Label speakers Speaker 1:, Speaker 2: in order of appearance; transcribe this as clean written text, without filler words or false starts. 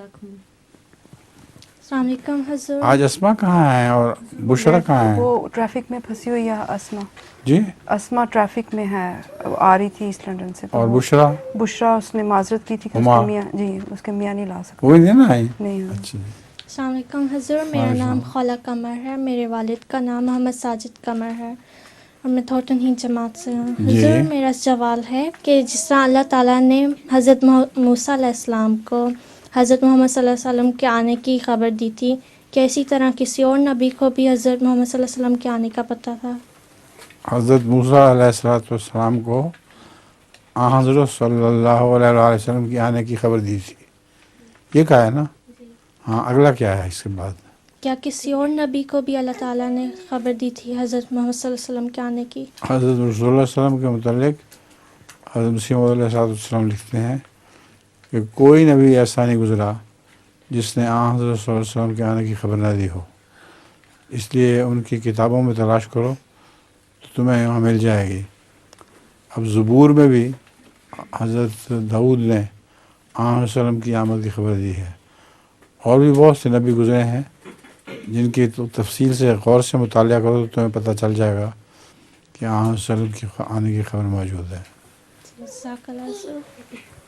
Speaker 1: السلام علیکم حضور.
Speaker 2: آج اسما کہاں ہے اور بشرا کہاں ہے؟
Speaker 3: وہ ٹریفک میں پھنسی ہوئی ہے اسما.
Speaker 2: جی
Speaker 3: اسما ٹریفک میں ہے, آ رہی تھی ایسٹ لنڈن سے.
Speaker 2: اور بشرا
Speaker 3: بشرا اس نے معذرت کی تھی کہ اس کے میاں, جی اس کے میاں نہیں لا سکتے.
Speaker 2: وہی نہیں نا آئی.
Speaker 3: نہیں.
Speaker 2: اچھا جی.
Speaker 1: السلام علیکم حضور. میرا نام خولا قمر ہے. میرے والد کا نام محمد ساجد قمر ہے اور میں تھورٹن ہی جماعت سے ہوں. حضور میرا سوال ہے کہ جس طرح اللہ تعالیٰ نے حضرت موسیٰ علیہ السلام کو حضرت محمد صلی اللہ علیہ وسلم کے آنے کی خبر دی تھی, کہ اسی طرح کسی اور نبی کو بھی حضرت محمد صلی اللہ علیہ وسلم کے آنے کا پتہ تھا؟
Speaker 2: حضرت موسیٰ علیہ السلام کو حضرت صلی اللہ علیہ وسلم کی آنے کی خبر دی تھی, یہ کہا ہے نا. ہاں, اگلا کیا ہے اس کے بعد؟
Speaker 1: کیا کسی اور نبی کو بھی اللہ تعالیٰ نے خبر دی تھی حضرت محمد صلی اللہ علیہ وسلم کے آنے کی؟
Speaker 2: حضرت رسول اللہ علیہ وسلم کے متعلق حضرت مسیح موعود علیہ السلام لکھتے ہیں کہ کوئی نبی ایسا نہیں گزرا جس نے حضرت صلی اللہ علیہ وسلم کے آنے کی خبر نہ دی ہو. اس لیے ان کی کتابوں میں تلاش کرو تو تمہیں وہاں مل جائے گی. اب زبور میں بھی حضرت داؤد نے حضرت صلی اللہ علیہ وسلم کی آمد کی خبر دی ہے. اور بھی بہت سے نبی گزرے ہیں جن کی تفصیل سے غور سے مطالعہ کرو تو تمہیں پتہ چل جائے گا کہ حضرت صلی اللہ علیہ وسلم کی آنے کی خبر موجود ہے.
Speaker 1: جزاک اللہ خیر.